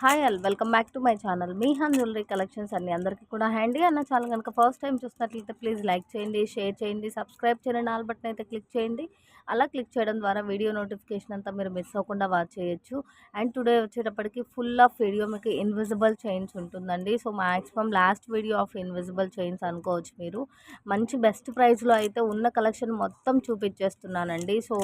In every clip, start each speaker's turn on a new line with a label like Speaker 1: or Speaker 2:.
Speaker 1: Hi all welcome back to my channel మీహాన్ jewellery collections అండి. అందరికీ కూడా హ్యాండీ అన్న ఛానల్ కనుక ఫస్ట్ టైం చూసినట్లయితే ప్లీజ్ లైక్ చేయండి, షేర్ చేయండి, సబ్స్క్రైబ్ చేయండి, ఆల్ బటన్ అయితే క్లిక్ చేయండి. అలా క్లిక్ చేయడం ద్వారా వీడియో నోటిఫికేషన్ అంతా మీరు మిస్ అవ్వకుండా వాచ్ చేయొచ్చు. అండ్ టుడే వచ్చేటప్పటికి ఫుల్ ఆఫ్ వీడియో మీకు ఇన్విజిబుల్ చైన్స్ ఉంటుందండి. So maximum last video of invisible chains అనుకోవచ్చు మీరు. మంచి బెస్ట్ ప్రైస్లో అయితే ఉన్న కలెక్షన్ మొత్తం చూపించేస్తున్నానండి. సో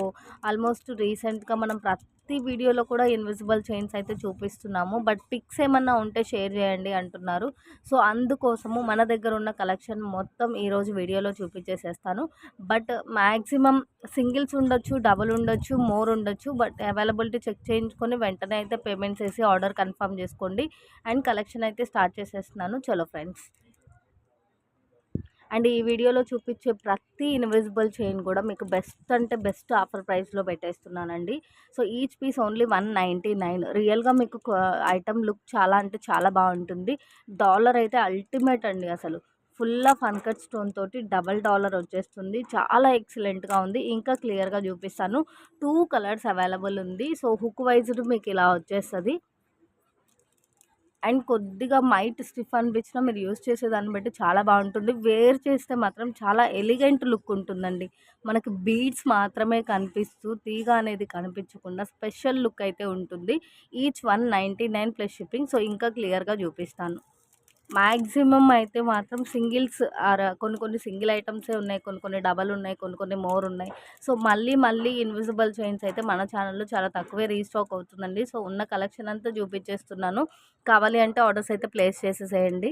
Speaker 1: ఆల్మోస్ట్ రీసెంట్గా మనం ప్రతి వీడియోలో కూడా ఇన్విజిబుల్ చైన్స్ అయితే చూపిస్తున్నాము. బట్ పిక్స్ ఏమన్నా ఉంటే షేర్ చేయండి అంటున్నారు. సో అందుకోసము మన దగ్గర ఉన్న కలెక్షన్ మొత్తం ఈరోజు వీడియోలో చూపించేసేస్తాను. బట్ మ్యాక్సిమం సింగిల్స్ ఉండొచ్చు, డబుల్ ఉండొచ్చు, మోర్ ఉండొచ్చు. బట్ అవైలబిలిటీ చెక్ చేయించుకొని వెంటనే అయితే పేమెంట్స్ చేసి ఆర్డర్ కన్ఫర్మ్ చేసుకోండి. అండ్ కలెక్షన్ అయితే స్టార్ట్ చేసేస్తున్నాను. చలో ఫ్రెండ్స్. అండ్ ఈ వీడియోలో చూపించే ప్రతి ఇన్విజిబుల్ చైన్ కూడా మీకు బెస్ట్ అంటే బెస్ట్ ఆఫర్ ప్రైస్లో పెట్టేస్తున్నానండి. So each piece only 199. రియల్గా మీకు ఐటమ్ లుక్ చాలా అంటే చాలా బాగుంటుంది. డాలర్ అయితే అల్టిమేట్ అండి. అసలు ఫుల్ ఆఫ్ అన్కట్ స్టోన్ తోటి డబల్ డాలర్ వచ్చేస్తుంది. చాలా ఎక్సలెంట్గా ఉంది. ఇంకా క్లియర్గా చూపిస్తాను. 2 కలర్స్ అవైలబుల్ ఉంది. సో హుక్ వైజ్డ్ మీకు ఇలా వచ్చేస్తుంది. అండ్ కొద్దిగా మైట్ స్టిఫ్ అనిపించినా మీరు యూస్ చేసేదాన్ని బట్టి చాలా బాగుంటుంది. వేర్ చేస్తే మాత్రం చాలా ఎలిగెంట్ లుక్ ఉంటుందండి. మనకి బీడ్స్ మాత్రమే కనిపిస్తూ తీగ అనేది కనిపించకుండా స్పెషల్ లుక్ అయితే ఉంటుంది. Each 199 plus shipping. సో ఇంకా క్లియర్గా చూపిస్తాను. మ్యాక్సిమం అయితే మాత్రం సింగిల్స్ ఆర్ కొన్ని సింగిల్ ఐటమ్సే ఉన్నాయి, కొన్ని డబల్ ఉన్నాయి, కొన్ని మోర్ ఉన్నాయి. సో మళ్ళీ ఇన్విజిబుల్ చైన్స్ అయితే మన ఛానల్లో చాలా తక్కువే రీస్టాక్ అవుతుందండి. సో ఉన్న కలెక్షన్ అంతా చూపించేస్తున్నాను. కావాలి అంటే ఆర్డర్స్ అయితే ప్లేస్ చేసేసేయండి.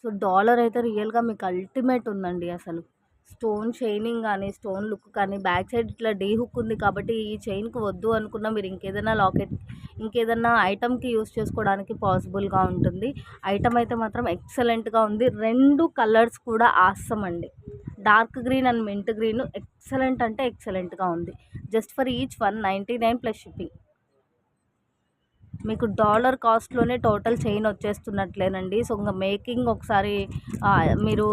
Speaker 1: సో డాలర్ అయితే రియల్గా మీకు అల్టిమేట్ ఉందండి. అసలు స్టోన్ షైనింగ్ కానీ, స్టోన్ లుక్ కానీ, బ్యాక్ సైడ్ ఇట్లా డీ హుక్ ఉంది కాబట్టి ఈ చైన్కి వద్దు అనుకున్నా మీరు ఇంకేదైనా లాకెట్, ఇంకేదన్నా ఐటమ్కి యూస్ చేసుకోవడానికి పాసిబుల్గా ఉంటుంది. ఐటమ్ అయితే మాత్రం ఎక్సలెంట్గా ఉంది. 2 కలర్స్ కూడా ఆసమ్ అండి. Dark green and mint green excellent అంటే ఎక్సలెంట్గా ఉంది. Just for each 199 plus shipping. మీకు డాలర్ కాస్ట్లోనే టోటల్ చైన్ వచ్చేస్తున్నట్లేనండి. సో ఇంకా మేకింగ్ ఒకసారి మీరు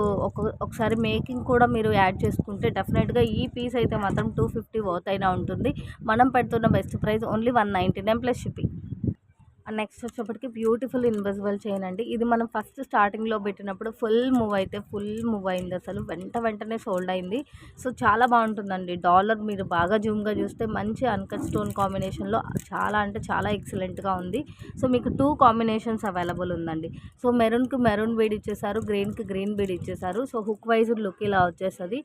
Speaker 1: ఒకసారి మేకింగ్ కూడా మీరు యాడ్ చేసుకుంటే డెఫినెట్గా ఈ పీస్ అయితే మాత్రం 250 వర్త్ అయినా ఉంటుంది. మనం పెడుతున్న best price only 199 plus shipping. And next వచ్చేప్పటికి బ్యూటిఫుల్ ఇన్విజిబుల్ చైన్ అండి. ఇది మనం ఫస్ట్ స్టార్టింగ్లో పెట్టినప్పుడు ఫుల్ మూవ్ అయింది. అసలు వెంటనే సోల్డ్ అయింది. సో చాలా బాగుంటుందండి. డాలర్ మీరు బాగా జూమ్గా చూస్తే మంచి అన్కట్ స్టోన్ కాంబినేషన్లో చాలా అంటే చాలా ఎక్సలెంట్గా ఉంది. సో మీకు 2 కాంబినేషన్స్ అవైలబుల్ ఉందండి. సో మెరూన్కి మెరూన్ బీడ్ ఇచ్చేసారు, గ్రీన్కి గ్రీన్ బీడ్ ఇచ్చేసారు. సో హుక్ వైజ్ లుక్ ఇలా వచ్చేస్తుంది.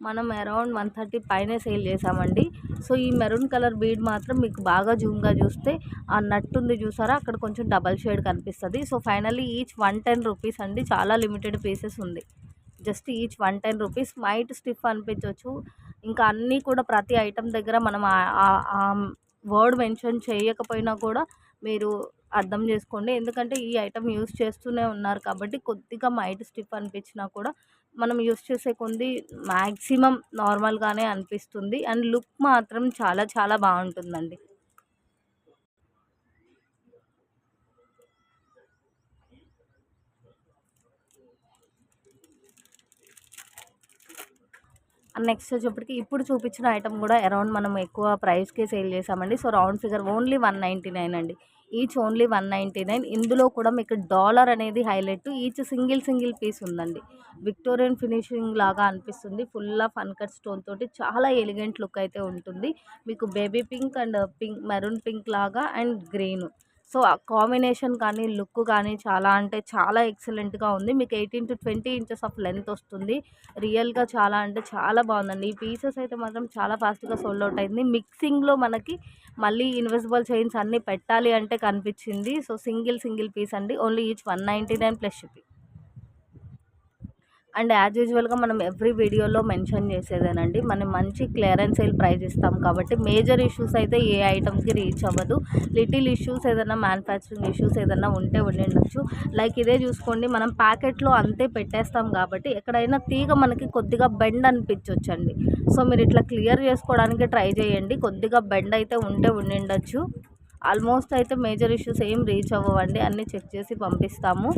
Speaker 1: మనం అరౌండ్ 130 పైనే సేల్ చేసామండి. సో ఈ మెరూన్ కలర్ బీడ్ మాత్రం మీకు బాగా జూమ్గా చూస్తే ఆ నట్టు ఉంది చూసారా, అక్కడ కొంచెం డబల్ షేడ్ కనిపిస్తుంది. సో ఫైనల్లీ ఈచ్ 110 రూపీస్ అండి. చాలా లిమిటెడ్ పీసెస్ ఉంది. Just each 110 rupees. Might stiff అనిపించవచ్చు. ఇంకా అన్నీ కూడా ప్రతి ఐటమ్ దగ్గర మనం వర్డ్ మెన్షన్ చేయకపోయినా కూడా మీరు అర్థం చేసుకోండి. ఎందుకంటే ఈ ఐటమ్ యూస్ చేస్తూనే ఉన్నారు కాబట్టి కొద్దిగా మైట్ స్టిఫ్ అనిపించినా కూడా మనం యూస్ చేసే కొద్ది మ్యాక్సిమం నార్మల్గానే అనిపిస్తుంది. అండ్ లుక్ మాత్రం చాలా చాలా బాగుంటుందండి. అండ్ నెక్స్ట్ వచ్చేప్పటికి ఇప్పుడు చూపించిన ఐటమ్ కూడా అరౌండ్ మనం ఎక్కువ ప్రైస్కే సేల్ చేసామండి. సో రౌండ్ ఫిగర్ ఓన్లీ 199 అండి. Each only 199. ఇందులో కూడా మీకు డాలర్ అనేది హైలైట్. ఈచ్ సింగిల్ పీస్ ఉందండి. విక్టోరియన్ ఫినిషింగ్ లాగా అనిపిస్తుంది. ఫుల్ ఆఫ్ అన్కట్ స్టోన్ తోటి చాలా ఎలిగెంట్ లుక్ అయితే ఉంటుంది. మీకు baby pink and maroon pink లాగా అండ్ గ్రీన్. సో ఆ కాంబినేషన్ కానీ లుక్ కానీ చాలా అంటే చాలా ఎక్సలెంట్గా ఉంది. మీకు 18 to 20 ఇంచెస్ ఆఫ్ లెంత్ వస్తుంది. రియల్గా చాలా అంటే చాలా బాగుందండి. ఈ పీసెస్ అయితే మాత్రం చాలా ఫాస్ట్గా సోల్డ్ అవుట్ అయింది. మిక్సింగ్లో మనకి మళ్ళీ ఇన్విజిబుల్ చైన్స్ అన్నీ పెట్టాలి అంటే కనిపించింది. సో సింగిల్ పీస్ అండి. Only each 199 plus shipping. And as యూజువల్గా మనం ఎవ్రీ వీడియోలో మెన్షన్ చేసేదేనండి, మనం మంచి క్లియరెన్స్ సేల్ ప్రైస్ ఇస్తాం కాబట్టి మేజర్ ఇష్యూస్ అయితే ఏ ఐటమ్కి రీచ్ అవ్వదు. లిటిల్ ఇష్యూస్ ఏదైనా మ్యానుఫ్యాక్చరింగ్ ఇష్యూస్ ఏదైనా ఉంటే ఉండొచ్చు. లైక్ ఇదే చూసుకోండి, మనం ప్యాకెట్లో అంతే పెట్టేస్తాం కాబట్టి ఎక్కడైనా తీగ మనకి కొద్దిగా బెండ్ అనిపించవచ్చండి. సో మీరు ఇట్లా క్లియర్ చేసుకోవడానికి ట్రై చేయండి. కొద్దిగా బెండ్ అయితే ఉండొచ్చు. ఆల్మోస్ట్ అయితే మేజర్ ఇష్యూస్ ఏం రీచ్ అవ్వండి. అన్నీ చెక్ చేసి పంపిస్తాము.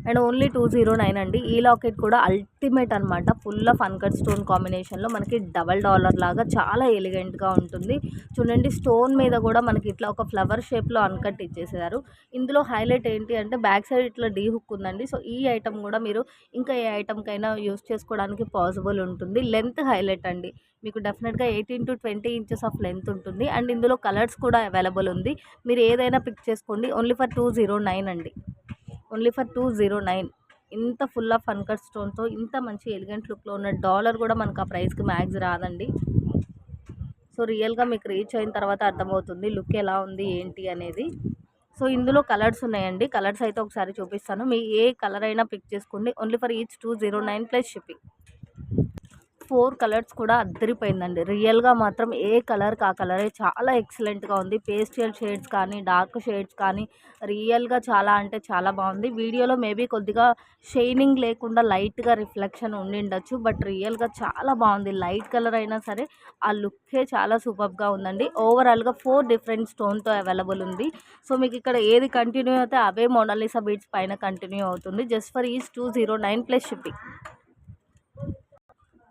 Speaker 1: అండ్ ఓన్లీ 209 అండి. ఈ లాకెట్ కూడా అల్టిమేట్ అనమాట. ఫుల్ ఆఫ్ అన్కట్ స్టోన్ కాంబినేషన్లో మనకి డబల్ డాలర్ లాగా చాలా ఎలిగెంట్గా ఉంటుంది. చూడండి స్టోన్ మీద కూడా మనకి ఇట్లా ఒక ఫ్లవర్ షేప్లో అన్కట్ ఇచ్చేసారు. ఇందులో హైలైట్ ఏంటి అంటే బ్యాక్ సైడ్ ఇట్లా డీ హుక్ ఉందండి. సో ఈ ఐటమ్ కూడా మీరు ఇంకా ఏ ఐటమ్కైనా యూస్ చేసుకోవడానికి పాసిబుల్ ఉంటుంది. లెంత్ హైలైట్ అండి. మీకు డెఫినెట్గా 18 to 20 ఇంచెస్ ఆఫ్ లెంత్ ఉంటుంది. అండ్ ఇందులో కలర్స్ కూడా అవైలబుల్ ఉంది. మీరు ఏదైనా పిక్ చేసుకోండి. ఓన్లీ ఫర్ 209 అండి. Only for 209. ఇంత ఫుల్ ఆఫ్ అన్కట్ స్టోన్తో ఇంత మంచి ఎలిగెంట్ లుక్లో ఉన్న డాలర్ కూడా మనకు ఆ ప్రైస్కి మ్యాక్స్ రాదండి. సో రియల్గా మీకు రీచ్ అయిన తర్వాత అర్థమవుతుంది లుక్ ఎలా ఉంది ఏంటి అనేది. సో ఇందులో కలర్స్ ఉన్నాయండి. కలర్స్ అయితే ఒకసారి చూపిస్తాను. మీ ఏ కలర్ అయినా పిక్ చేసుకోండి. Only for each 209 plus shipping. 4 colours కూడా అద్దరిపోయిందండి. రియల్గా మాత్రం ఏ కలర్కి ఆ కలరే చాలా ఎక్సలెంట్గా ఉంది. పేస్టల్ షేడ్స్ కానీ డార్క్ షేడ్స్ కానీ రియల్గా చాలా అంటే చాలా బాగుంది. వీడియోలో మేబీ కొద్దిగా షైనింగ్ లేకుండా లైట్గా రిఫ్లెక్షన్ ఉండిండొచ్చు. బట్ రియల్గా చాలా బాగుంది. లైట్ కలర్ అయినా సరే ఆ లుక్కే చాలా సూపర్గా ఉందండి. ఓవరాల్గా 4 డిఫరెంట్ స్టోన్తో అవైలబుల్ ఉంది. సో మీకు ఇక్కడ ఏది కంటిన్యూ అయితే అవే మోనాలిసా బీడ్స్ పైన కంటిన్యూ అవుతుంది. Just for each 209 plus shipping.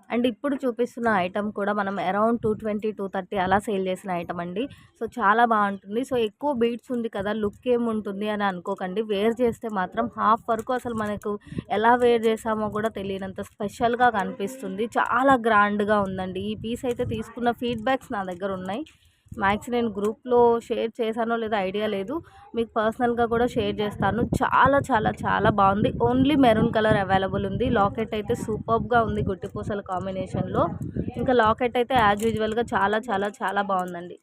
Speaker 1: And ఇప్పుడు చూపిస్తున్న ఐటమ్ కూడా మనం అరౌండ్ 220, 230 అలా సేల్ చేసిన ఐటమ్ అండి. సో చాలా బాగుంటుంది. సో ఎక్కువ బీడ్స్ ఉంది కదా లుక్ ఏముంటుంది అని అనుకోకండి. వేర్ చేస్తే మాత్రం హాఫ్ వరకు అసలు మనకు ఎలా వేర్ చేసామో కూడా తెలియనంత స్పెషల్గా కనిపిస్తుంది. చాలా గ్రాండ్గా ఉందండి. ఈ పీస్ అయితే తీసుకున్న ఫీడ్బ్యాక్స్ నా దగ్గర ఉన్నాయి. మ్యాక్స్ నేను గ్రూప్లో షేర్ చేశానో లేదో ఐడియా లేదు. మీకు పర్సనల్గా కూడా షేర్ చేస్తాను. చాలా చాలా చాలా బాగుంది. ఓన్లీ మెరూన్ కలర్ అవైలబుల్ ఉంది. లాకెట్ అయితే సూపర్గా ఉంది గుట్టిపూసల కాంబినేషన్లో. ఇంకా లాకెట్ అయితే యాజ్ యూజువల్గా చాలా చాలా చాలా బాగుందండి.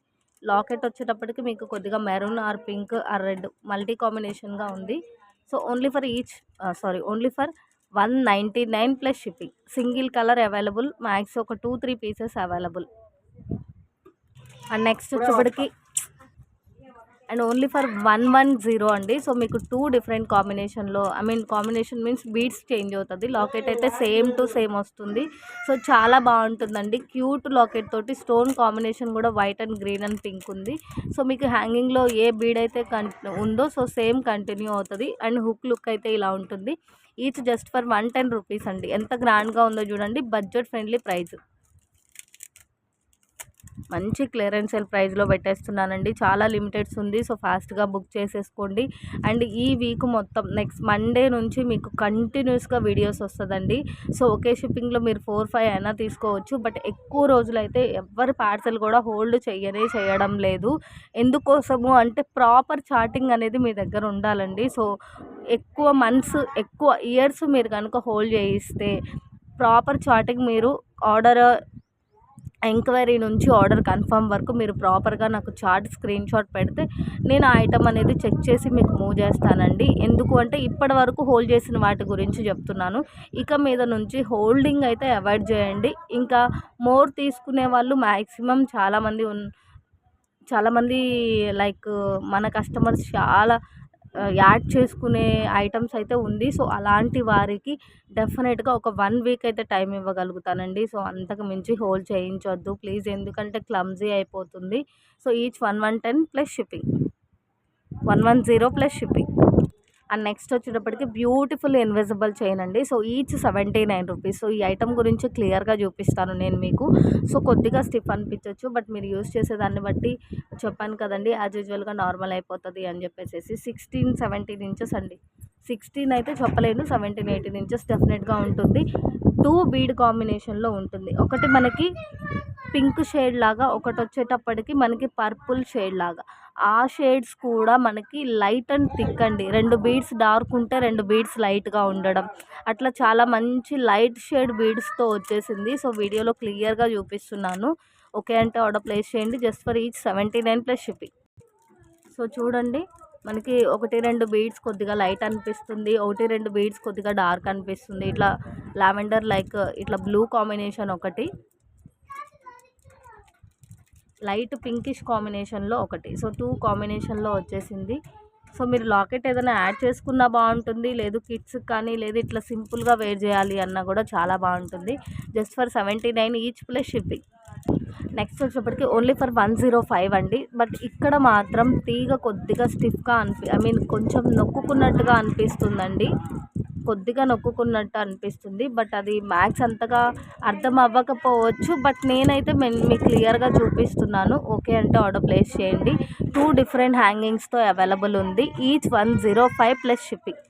Speaker 1: లాకెట్ వచ్చేటప్పటికి మీకు కొద్దిగా maroon are pink are red multi కాంబినేషన్గా ఉంది. So only for 199 plus shipping. Single colour available. Max ఒక 2-3 పీసెస్ అవైలబుల్. అండ్ నెక్స్ట్ వచ్చేప్పటికి అండ్ ఓన్లీ ఫర్ 110 అండి. సో మీకు 2 డిఫరెంట్ కాంబినేషన్లో కాంబినేషన్ మీన్స్ బీడ్స్ చేంజ్ అవుతుంది. లాకెట్ అయితే సేమ్ టు సేమ్ వస్తుంది. సో చాలా బాగుంటుందండి. క్యూట్ లాకెట్ తోటి స్టోన్ కాంబినేషన్ కూడా white and green and pink ఉంది. సో మీకు హ్యాంగింగ్లో ఏ బీడ్ అయితే ఉందో సో సేమ్ కంటిన్యూ అవుతుంది. అండ్ హుక్ లుక్ అయితే ఇలా ఉంటుంది. ఈచ్ జస్ట్ ఫర్ 110 రూపీస్ అండి. ఎంత గ్రాండ్గా ఉందో చూడండి. Budget friendly price. మంచి క్లియరెన్స్ సేల్ ప్రైస్లో పెట్టేస్తున్నానండి. చాలా లిమిటెడ్స్ ఉంది. సో ఫాస్ట్గా బుక్ చేసేసుకోండి. అండ్ ఈ వీక్ మొత్తం నెక్స్ట్ మండే నుంచి మీకు కంటిన్యూస్గా వీడియోస్ వస్తుందండి. సో ఒకే షిప్పింగ్లో మీరు 4-5 అయినా తీసుకోవచ్చు. బట్ ఎక్కువ రోజులైతే ఎవరి పార్సల్ కూడా హోల్డ్ చేయడం లేదు. ఎందుకోసము అంటే ప్రాపర్ చార్టింగ్ అనేది మీ దగ్గర ఉండాలండి. సో ఎక్కువ మంత్స్ ఎక్కువ ఇయర్స్ మీరు కనుక హోల్డ్ చేయిస్తే ప్రాపర్ చార్టింగ్ మీరు ఆర్డర్ ఎంక్వైరీ నుంచి ఆర్డర్ కన్ఫర్మ్ వరకు మీరు ప్రాపర్గా నాకు చార్ట్ స్క్రీన్ షాట్ పెడితే నేను ఆ ఐటమ్ అనేది చెక్ చేసి మీకు మూవ్ చేస్తానండి. ఎందుకు అంటే ఇప్పటి వరకు హోల్డ్ చేసిన వాటి గురించి చెప్తున్నాను. ఇక మీద నుంచి హోల్డింగ్ అయితే అవాయిడ్ చేయండి. ఇంకా మోర్ తీసుకునే వాళ్ళు మ్యాక్సిమం చాలామంది లైక్ మన కస్టమర్స్ చాలా యాడ్ చేసుకునే ఐటమ్స్ అయితే ఉంది. సో అలాంటి వారికి డెఫినెట్గా ఒక 1 వీక్ అయితే టైం ఇవ్వగలుగుతానండి. సో అంతకు మించి హోల్డ్ చేయించొద్దు ప్లీజ్. ఎందుకంటే క్లమ్జీ అయిపోతుంది. So each 110 plus shipping. 110 plus shipping. And next వచ్చేటప్పటికి బ్యూటిఫుల్ ఇన్విజిబుల్ చైన్ అండి. So each 79 rupees. సో ఈ ఐటమ్ గురించి క్లియర్గా చూపిస్తాను నేను మీకు. సో కొద్దిగా స్టిఫ్ అనిపించవచ్చు బట్ మీరు యూస్ చేసేదాన్ని బట్టి చెప్పాను కదండి యాజ్ యూజువల్గా నార్మల్ అయిపోతుంది అని చెప్పేసి. 16-17 ఇంచెస్ అండి. 16 అయితే చెప్పలేను. 17-18 ఇంచెస్ డెఫినెట్గా ఉంటుంది. 2 బీడ్ కాంబినేషన్లో ఉంటుంది. ఒకటి మనకి పింక్ షేడ్ లాగా, ఒకటి వచ్చేటప్పటికి మనకి పర్పుల్ షేడ్ లాగా. ఆ షేడ్స్ కూడా మనకి లైట్ అండ్ థిక్ అండి. 2 బీడ్స్ డార్క్ ఉంటే 2 బీడ్స్ లైట్గా ఉండడం అట్లా చాలా మంచి లైట్ షేడ్ బీడ్స్తో వచ్చేసింది. సో వీడియోలో క్లియర్గా చూపిస్తున్నాను. ఓకే అంటే ఆర్డర్ ప్లేస్ చేయండి. Just for each 79 plus shipping. So చూడండి మనకి 1-2 బీడ్స్ కొద్దిగా లైట్ అనిపిస్తుంది. 1-2 బీడ్స్ కొద్దిగా డార్క్ అనిపిస్తుంది. ఇట్లా లావెండర్ లైక్ ఇట్లా బ్లూ కాంబినేషన్ ఒకటి, లైట్ పింకిష్ కాంబినేషన్లో ఒకటి. సో 2 కాంబినేషన్లో వచ్చేసింది. సో మీరు లాకెట్ ఏదైనా యాడ్ చేసుకున్నా బాగుంటుంది. లేదు కిడ్స్ కానీ లేదు ఇట్లా సింపుల్గా వేర్ చేయాలి అన్నా కూడా చాలా బాగుంటుంది. Just for 79 each plus shipping. Next వచ్చేప్పటికి ఓన్లీ ఫర్ 105 అండి. బట్ ఇక్కడ మాత్రం తీగ కొద్దిగా స్టిఫ్గా కొంచెం నొక్కుకున్నట్టుగా అనిపిస్తుందండి. కొద్దిగా నొక్కుకున్నట్టు అనిపిస్తుంది. బట్ అది మ్యాక్స్ అంతగా అర్థం అవ్వకపోవచ్చు. బట్ నేనైతే మీకు క్లియర్గా చూపిస్తున్నాను. ఓకే అంటే ఆర్డర్ ప్లేస్ చేయండి. 2 డిఫరెంట్ హ్యాంగింగ్స్తో అవైలబుల్ ఉంది. Each 105 plus shipping.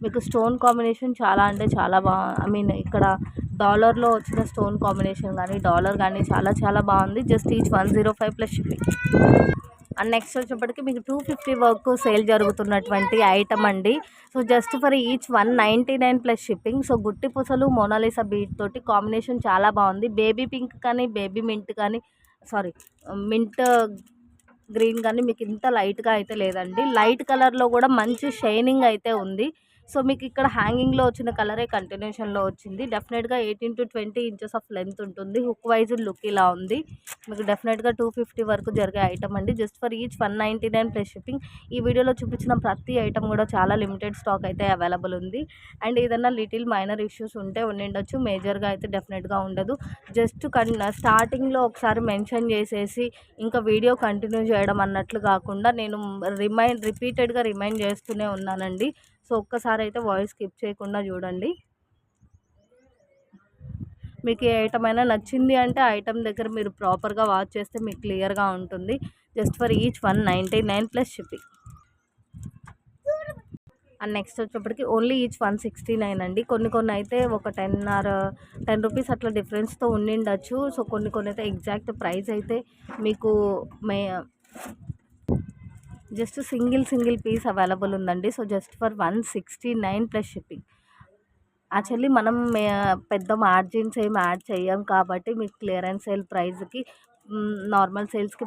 Speaker 1: మీకు స్టోన్ కాంబినేషన్ చాలా అంటే చాలా ఐ మీన్ ఇక్కడ డాలర్లో వచ్చిన స్టోన్ కాంబినేషన్ కానీ డాలర్ కానీ చాలా చాలా బాగుంది. Just each 105 plus shipping. And next వచ్చేప్పటికి మీకు 250 వరకు సేల్ జరుగుతున్నటువంటి ఐటమ్ అండి. So just for each 199 plus shipping. So గుట్టి పూసలు మోనాలిసా బీట్ తోటి కాంబినేషన్ చాలా బాగుంది. బేబీ పింక్ కానీ బేబీ మింట్ కానీ మింట్ గ్రీన్ కానీ మీకు ఇంత లైట్గా అయితే లేదండి. లైట్ కలర్లో కూడా మంచి షైనింగ్ అయితే ఉంది. సో మీకు ఇక్కడ హ్యాంగింగ్లో వచ్చిన కలరే కంటిన్యూషన్లో వచ్చింది. డెఫినెట్గా 18 to 20 ఇంచెస్ ఆఫ్ లెంత్ ఉంటుంది. హుక్ వైజ్ లుక్ ఇలా ఉంది. మీకు డెఫినెట్గా 250 వరకు జరిగే ఐటమ్ అండి. Just for each 199 plus shipping. ఈ వీడియోలో చూపించిన ప్రతి ఐటమ్ కూడా చాలా లిమిటెడ్ స్టాక్ అయితే అవైలబుల్ ఉంది. అండ్ ఏదైనా లిటిల్ మైనర్ ఇష్యూస్ ఉంటే ఉండిండొచ్చు, మేజర్గా అయితే డెఫినెట్గా ఉండదు. జస్ట్ స్టార్టింగ్లో ఒకసారి మెన్షన్ చేసేసి ఇంకా వీడియో కంటిన్యూ చేయడం అన్నట్లు కాకుండా నేను రిపీటెడ్గా రిమైండ్ చేస్తూనే ఉన్నానండి. సో ఒక్కసారి అయితే వాయిస్ స్కిప్ చేయకుండా చూడండి. మీకు ఏ ఐటమ్ అయినా నచ్చింది అంటే ఐటమ్ దగ్గర మీరు ప్రాపర్గా వాచ్ చేస్తే మీకు క్లియర్గా ఉంటుంది. Just for each 199 plus shipping. And next వచ్చేప్పటికి ఓన్లీ ఈచ్ 169 అండి. కొన్ని అయితే ఒక 10 రూపీస్ అట్లా డిఫరెన్స్తో ఉండిండొచ్చు. సో కొన్ని అయితే ఎగ్జాక్ట్ ప్రైస్ అయితే మీకు జస్ట్ సింగిల్ పీస్ అవైలబుల్ ఉందండి. So just for 169 plus shipping. Actually మనం పెద్ద మార్జిన్స్ ఏం యాడ్ చేయం కాబట్టి మీకు క్లియరెన్స్ సేల్ ప్రైస్కి నార్మల్ సేల్స్కి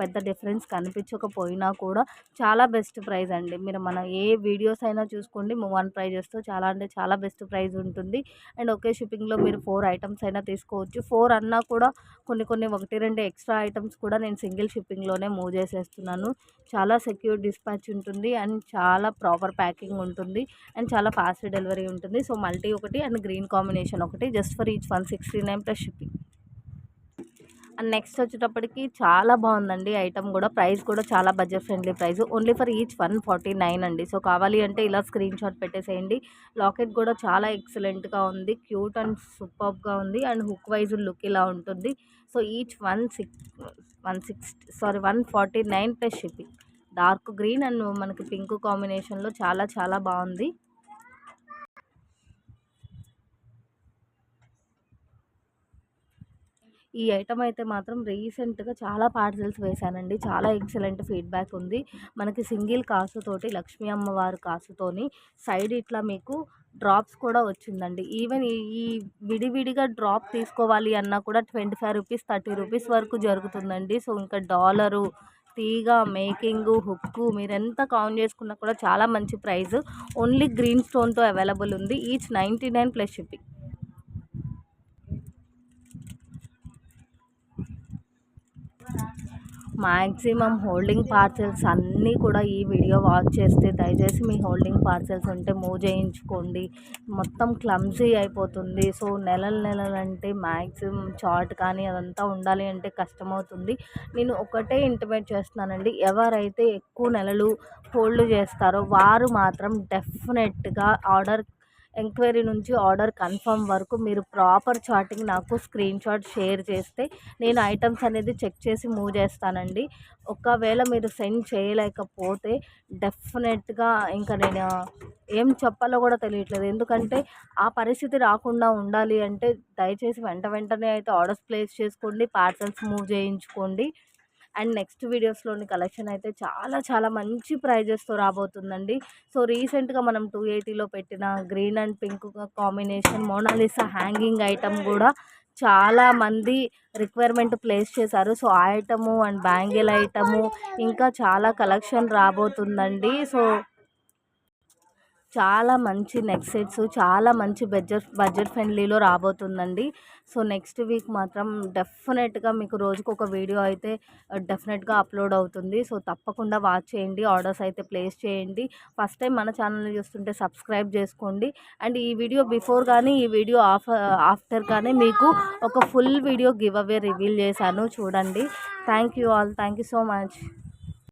Speaker 1: పెద్ద డిఫరెన్స్ కనిపించకపోయినా కూడా చాలా బెస్ట్ ప్రైస్ అండి. మీరు మన ఏ వీడియోస్ అయినా చూసుకోండి, మూవ్ ప్రైజెస్తో చాలా అంటే చాలా బెస్ట్ ప్రైస్ ఉంటుంది. అండ్ ఒకే షిప్పింగ్లో మీరు 4 ఐటమ్స్ అయినా తీసుకోవచ్చు. 4 అన్నా కూడా కొన్ని 1-2 ఎక్స్ట్రా ఐటమ్స్ కూడా నేను సింగిల్ షిప్పింగ్లోనే మూవ్ చేసేస్తున్నాను. చాలా సెక్యూర్ డిస్పాచ్ ఉంటుంది అండ్ చాలా ప్రాపర్ ప్యాకింగ్ ఉంటుంది అండ్ చాలా ఫాస్ట్ డెలివరీ ఉంటుంది. సో మల్టీ ఒకటి అండ్ గ్రీన్ కాంబినేషన్ ఒకటి just for each 169 plus shipping. And next వచ్చేటప్పటికి చాలా బాగుందండి ఐటమ్ కూడా. ప్రైస్ కూడా చాలా budget friendly price. Only for each 149 అండి. సో కావాలి అంటే ఇలా స్క్రీన్ షాట్ పెట్టేసేయండి. లాకెట్ కూడా చాలా ఎక్సలెంట్గా ఉంది, క్యూట్ అండ్ సూపర్గా ఉంది అండ్ హుక్ వైజ్ లుక్ ఇలా ఉంటుంది. So each 149 plus shipping. Dark green and మనకి పింక్ కాంబినేషన్లో చాలా చాలా బాగుంది. ఈ ఐటమ్ అయితే మాత్రం రీసెంట్గా చాలా పార్సెల్స్ వేశానండి. చాలా ఎక్సలెంట్ ఫీడ్బ్యాక్ ఉంది. మనకి సింగిల్ కాసుతోటి లక్ష్మీ అమ్మవారి కాసుతోని సైడ్ ఇట్లా మీకు డ్రాప్స్ కూడా వచ్చిందండి. ఈవెన్ ఈ విడివిడిగా డ్రాప్ తీసుకోవాలి అన్నా కూడా 25 రూపీస్ 30 రూపీస్ వరకు జరుగుతుందండి. సో ఇంకా డాలరు, తీగ, మేకింగు, హుక్కు మీరు ఎంత కౌంట్ చేసుకున్నా కూడా చాలా మంచి ప్రైస్. ఓన్లీ గ్రీన్ స్టోన్తో అవైలబుల్ ఉంది. Each 99 plus shipping. Maximum holding parcels అన్నీ కూడా ఈ వీడియో వాచ్ చేస్తే దయచేసి మీ హోల్డింగ్ పార్సెల్స్ ఉంటే మూవ్ చేయించుకోండి. మొత్తం క్లమ్జీ అయిపోతుంది. సో నెలలంటే మ్యాక్సిమం చార్ట్ కానీ అదంతా ఉండాలి అంటే కష్టమవుతుంది. నేను ఒకటే ఇంటిమేట్ చేస్తున్నానండి, ఎవరైతే ఎక్కువ నెలలు హోల్డ్ చేస్తారో వారు మాత్రం డెఫినెట్గా ఎంక్వైరీ నుంచి ఆర్డర్ కన్ఫర్మ్ వరకు మీరు ప్రాపర్ చార్టింగ్ నాకు స్క్రీన్ షాట్ షేర్ చేస్తే నేను ఐటమ్స్ అనేది చెక్ చేసి మూవ్ చేస్తానండి. ఒకవేళ మీరు సెండ్ చేయలేకపోతే డెఫినెట్గా ఇంకా నేను ఏం చెప్పాలో కూడా తెలియట్లేదు. ఎందుకంటే ఆ పరిస్థితి రాకుండా ఉండాలి అంటే దయచేసి వెంటనే అయితే ఆర్డర్స్ ప్లేస్ చేసుకోండి, పార్సల్స్ మూవ్ చేయించుకోండి. అండ్ నెక్స్ట్ వీడియోస్లోని కలెక్షన్ అయితే చాలా చాలా మంచి ప్రైజెస్తో రాబోతుందండి. సో రీసెంట్గా మనం 280లో పెట్టిన green and pink combination Mona Lisa hanging item కూడా చాలామంది రిక్వైర్మెంట్ ప్లేస్ చేశారు. సో ఆ ఐటము అండ్ బ్యాంగిల్ ఐటము ఇంకా చాలా కలెక్షన్ రాబోతుందండి. సో చాలా మంచి నెక్ సెట్స్, చాలా మంచి బడ్జెట్ ఫ్రెండ్లీలో రాబోతుందండి. సో నెక్స్ట్ వీక్ మాత్రం డెఫినెట్గా మీకు రోజుకు ఒక వీడియో అయితే డెఫినెట్గా అప్లోడ్ అవుతుంది. సో తప్పకుండా వాచ్ చేయండి, ఆర్డర్స్ అయితే ప్లేస్ చేయండి. ఫస్ట్ టైం మన ఛానల్ని చూస్తుంటే సబ్స్క్రైబ్ చేసుకోండి. అండ్ ఈ వీడియో బిఫోర్ కానీ ఈ వీడియో ఆఫ్టర్ కానీ మీకు ఒక full video give away reveal చేశాను, చూడండి. Thank you all, thank you so much.